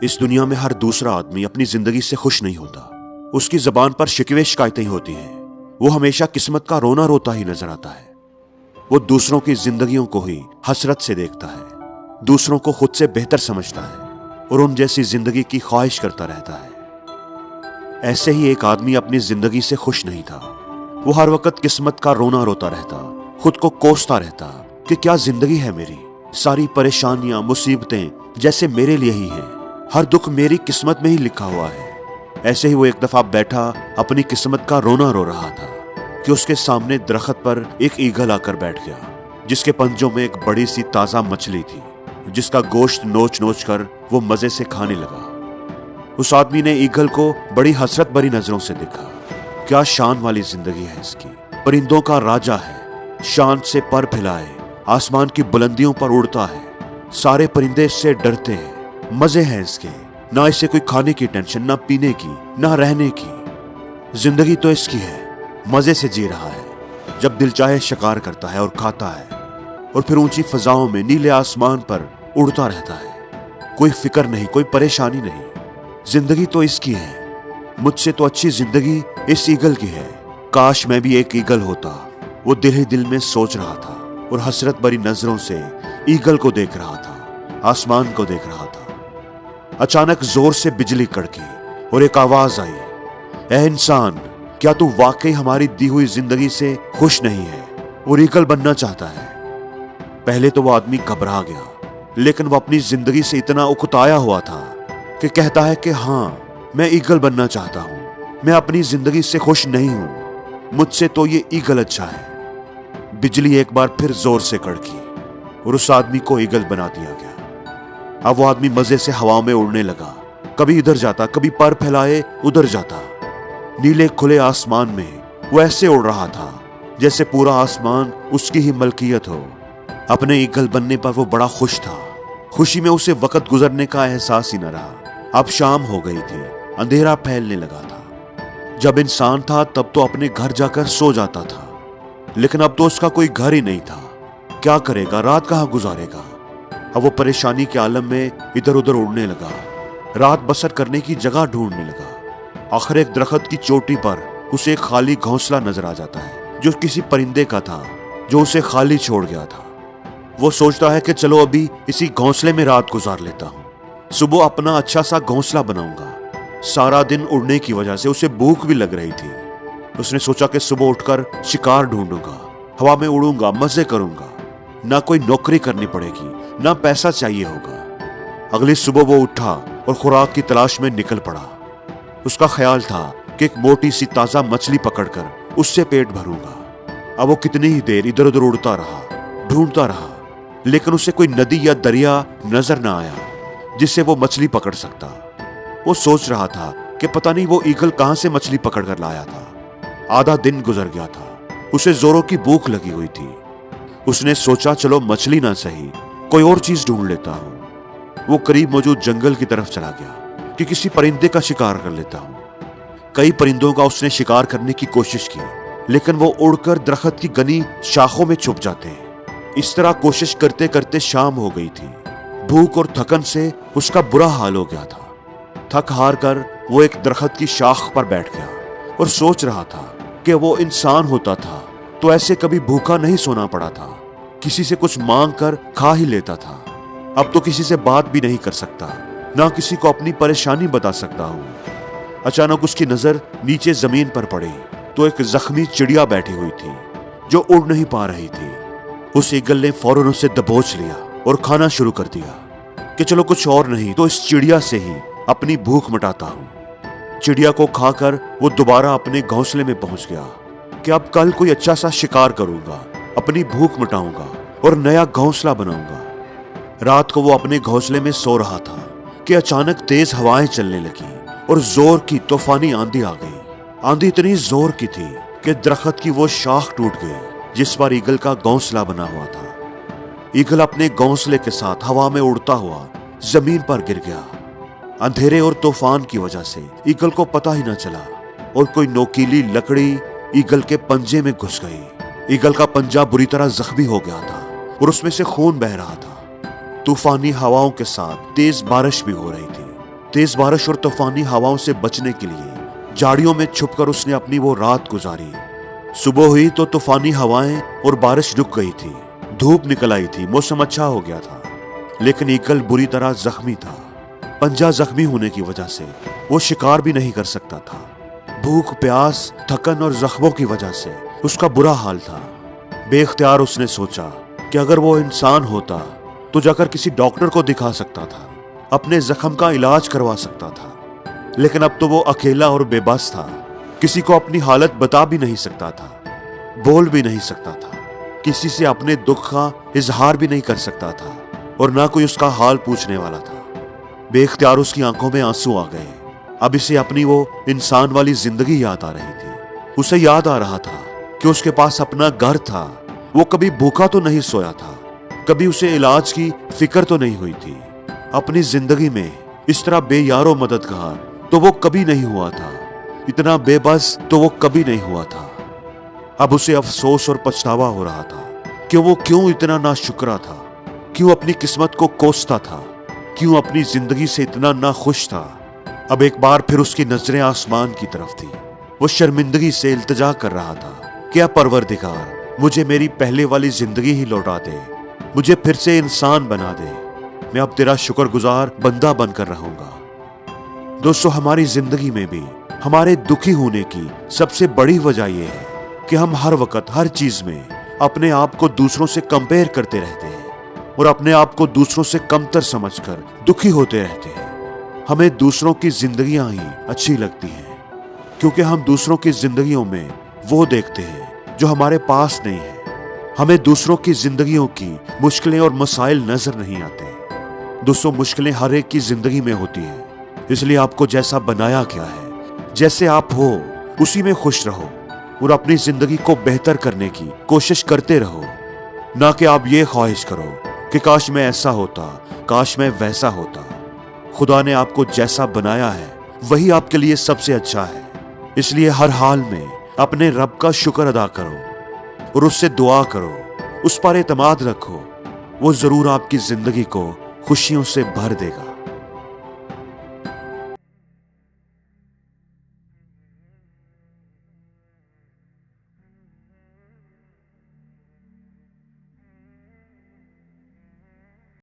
इस दुनिया में हर दूसरा आदमी अपनी जिंदगी से खुश नहीं होता। उसकी जबान पर शिकवे शिकायतें ही होती हैं। वो हमेशा किस्मत का रोना रोता ही नजर आता है। वो दूसरों की जिंदगियों को ही हसरत से देखता है, दूसरों को खुद से बेहतर समझता है और उन जैसी जिंदगी की ख्वाहिश करता रहता है। ऐसे ही एक आदमी अपनी जिंदगी से खुश नहीं था। वो हर वक्त किस्मत का रोना रोता रहता, खुद को कोसता रहता कि क्या जिंदगी है मेरी, सारी परेशानियां मुसीबतें जैसे मेरे लिए ही हैं, हर दुख मेरी किस्मत में ही लिखा हुआ है। ऐसे ही वो एक दफा बैठा अपनी किस्मत का रोना रो रहा था कि उसके सामने दरख्त पर एक ईगल आकर बैठ गया, जिसके पंजों में एक बड़ी सी ताजा मछली थी, जिसका गोश्त नोच नोच कर वो मजे से खाने लगा। उस आदमी ने ईगल को बड़ी हसरत भरी नजरों से देखा। क्या शान वाली जिंदगी है इसकी, परिंदों का राजा है, शान से पर फैलाए आसमान की बुलंदियों पर उड़ता है, सारे परिंदे इससे डरते हैं, मजे हैं इसके, ना इसे कोई खाने की टेंशन, ना पीने की, ना रहने की। जिंदगी तो इसकी है, मजे से जी रहा है, जब दिल चाहे शिकार करता है और खाता है, और फिर ऊंची फजाओं में नीले आसमान पर उड़ता रहता है। कोई फिक्र नहीं, कोई परेशानी नहीं। जिंदगी तो इसकी है, मुझसे तो अच्छी जिंदगी इस ईगल की है। काश मैं भी एक ईगल होता। वो दिल ही दिल में सोच रहा था और हसरत भरी नजरों से ईगल को देख रहा था, आसमान को देख रहा था। अचानक जोर से बिजली कड़की और एक आवाज आई, ऐ इंसान, क्या तू वाकई हमारी दी हुई जिंदगी से खुश नहीं है और ईगल बनना चाहता है? पहले तो वो आदमी घबरा गया, लेकिन वो अपनी जिंदगी से इतना उकताया हुआ था कि कहता है कि हाँ, मैं ईगल बनना चाहता हूं, मैं अपनी जिंदगी से खुश नहीं हूं, मुझसे तो ये ईगल अच्छा है। बिजली एक बार फिर जोर से कड़की और उस आदमी को ईगल बना दिया गया। अब वो आदमी मजे से हवा में उड़ने लगा, कभी इधर जाता, कभी पर फैलाए उधर जाता। नीले खुले आसमान में वो ऐसे उड़ रहा था जैसे पूरा आसमान उसकी ही मलकियत हो। अपने ईगल बनने पर वो बड़ा खुश था। खुशी में उसे वक्त गुजरने का एहसास ही न रहा। अब शाम हो गई थी, अंधेरा फैलने लगा था। जब इंसान था तब तो अपने घर जाकर सो जाता था, लेकिन अब तो उसका कोई घर ही नहीं था। क्या करेगा, रात कहाँ गुजारेगा? अब वो परेशानी के आलम में इधर उधर उड़ने लगा, रात बसर करने की जगह ढूंढने लगा। आखिर एक दरख्त की चोटी पर उसे एक खाली घोंसला नजर आ जाता है, जो किसी परिंदे का था, जो उसे खाली छोड़ गया था। वो सोचता है कि चलो अभी इसी घोंसले में रात गुजार लेता हूँ, सुबह अपना अच्छा सा घोंसला बनाऊंगा। सारा दिन उड़ने की वजह से उसे भूख भी लग रही थी। उसने सोचा कि सुबह उठकर शिकार ढूंढूंगा, हवा में उड़ूंगा, मजे करूंगा, ना कोई नौकरी करनी पड़ेगी, ना पैसा चाहिए होगा। अगली सुबह वो उठा और खुराक की तलाश में निकल पड़ा। उसका ख्याल था कि एक मोटी सी ताजा मछली पकड़कर उससे पेट भरूंगा। अब वो कितनी ही देर इधर उधर उड़ता रहा, ढूंढता रहा, लेकिन उसे कोई नदी या दरिया नजर ना आया जिससे वो मछली पकड़ सकता। वो सोच रहा था कि पता नहीं वो ईगल कहां से मछली पकड़ कर लाया था। आधा दिन गुजर गया था, उसे जोरों की भूख लगी हुई थी। उसने सोचा चलो मछली ना सही, कोई और चीज ढूंढ लेता हूं। वो करीब मौजूद जंगल की तरफ चला गया कि किसी परिंदे का शिकार कर लेता हूं। कई परिंदों का उसने शिकार करने की कोशिश की, लेकिन वो उड़कर दरख्त की घनी शाखों में छुप जाते हैं। इस तरह कोशिश करते करते शाम हो गई थी। भूख और थकन से उसका बुरा हाल हो गया था। थक हार कर वो एक दरख्त की शाख पर बैठ गया और सोच रहा था कि वो इंसान होता था तो ऐसे कभी भूखा नहीं सोना पड़ा था, किसी से कुछ मांग कर खा ही लेता था। अब तो किसी से बात भी नहीं कर सकता, ना किसी को अपनी परेशानी बता सकता हूँ। अचानक उसकी नजर नीचे जमीन पर पड़ी तो एक जख्मी चिड़िया बैठी हुई थी जो उड़ नहीं पा रही थी। उस ईगल ने फौरन उसे दबोच लिया और खाना शुरू कर दिया कि चलो कुछ और नहीं तो इस चिड़िया से ही अपनी भूख मिटाता हूँ। चिड़िया को खाकर वो दोबारा अपने घोंसले में पहुंच गया कि अब कल कोई अच्छा सा शिकार करूंगा, अपनी भूख मिटाऊंगा और नया घोंसला बनाऊंगा। रात को वो अपने घोंसले में सो रहा था कि अचानक तेज हवाएं चलने लगी और जोर की तूफानी आंधी आ गई। आंधी इतनी जोर की थी कि दरख्त की वो शाख टूट गई जिस पर ईगल का घोंसला बना हुआ था। ईगल अपने घोंसले के साथ हवा में उड़ता हुआ जमीन पर गिर गया। अंधेरे और तूफान की वजह से ईगल को पता ही न चला और कोई नोकीली लकड़ी ईगल के पंजे में घुस गई। ईगल का पंजा बुरी तरह जख्मी हो गया था और उसमें से खून बह रहा था। तूफानी हवाओं के साथ तेज बारिश भी हो रही थी। तेज बारिश और तूफानी हवाओं से बचने के लिए झाड़ियों में छुपकर उसने अपनी वो रात गुजारी। सुबह हुई तो तूफानी हवाएं और बारिश रुक गई थी, धूप निकल आई थी, मौसम अच्छा हो गया था। लेकिन ईगल बुरी तरह जख्मी था। पंजा जख्मी होने की वजह से वो शिकार भी नहीं कर सकता था। भूख, प्यास, थकन और जख्मों की वजह से उसका बुरा हाल था। बेख्तियार उसने सोचा कि अगर वो इंसान होता तो जाकर किसी डॉक्टर को दिखा सकता था, अपने जख्म का इलाज करवा सकता था। लेकिन अब तो वो अकेला और बेबस था, किसी को अपनी हालत बता भी नहीं सकता था, बोल भी नहीं सकता था, किसी से अपने दुख का इजहार भी नहीं कर सकता था और ना कोई उसका हाल पूछने वाला था। बेख्तियार उसकी आंखों में आंसू आ गए। अब इसे अपनी वो इंसान वाली जिंदगी याद आ रही थी। उसे याद आ रहा था कि उसके पास अपना घर था, वो कभी भूखा तो नहीं सोया था, कभी उसे इलाज की फिक्र तो नहीं हुई थी। अपनी जिंदगी में इस तरह बेयारो मददगार तो वो कभी नहीं हुआ था, इतना बेबस तो वो कभी नहीं हुआ था। अब उसे अफसोस और पछतावा हो रहा था कि वो क्यों इतना नाशुक्रा था, क्यों अपनी किस्मत को कोसता था, क्यों अपनी जिंदगी से इतना नाखुश था। अब एक बार फिर उसकी नजरें आसमान की तरफ थी। वो शर्मिंदगी से इल्तिजा कर रहा था, क्या परवरदिगार, मुझे मेरी पहले वाली जिंदगी ही लौटा दे, मुझे फिर से इंसान बना दे, मैं अब तेरा शुक्रगुजार बंदा बनकर रहूंगा। दोस्तों, हमारी जिंदगी में भी हमारे दुखी होने की सबसे बड़ी वजह यह है कि हम हर वक्त हर चीज में अपने आप को दूसरों से कंपेयर करते रहते हैं और अपने आप को दूसरों से कमतर समझकर दुखी होते रहते हैं। हमें दूसरों की जिंदगियां ही अच्छी लगती हैं क्योंकि हम दूसरों की जिंदगियों में वो देखते हैं जो हमारे पास नहीं है। हमें दूसरों की जिंदगियों की मुश्किलें और मसाइल नजर नहीं आते। दोस्तों, मुश्किलें हर एक की जिंदगी में होती हैं, इसलिए आपको जैसा बनाया गया है, जैसे आप हो उसी में खुश रहो और अपनी जिंदगी को बेहतर करने की कोशिश करते रहो, ना कि आप ये ख्वाहिश करो कि काश मैं ऐसा होता, काश मैं वैसा होता। खुदा ने आपको जैसा बनाया है वही आपके लिए सबसे अच्छा है, इसलिए हर हाल में अपने रब का शुक्र अदा करो और उससे दुआ करो, उस पर एतमाद रखो, वो जरूर आपकी जिंदगी को खुशियों से भर देगा।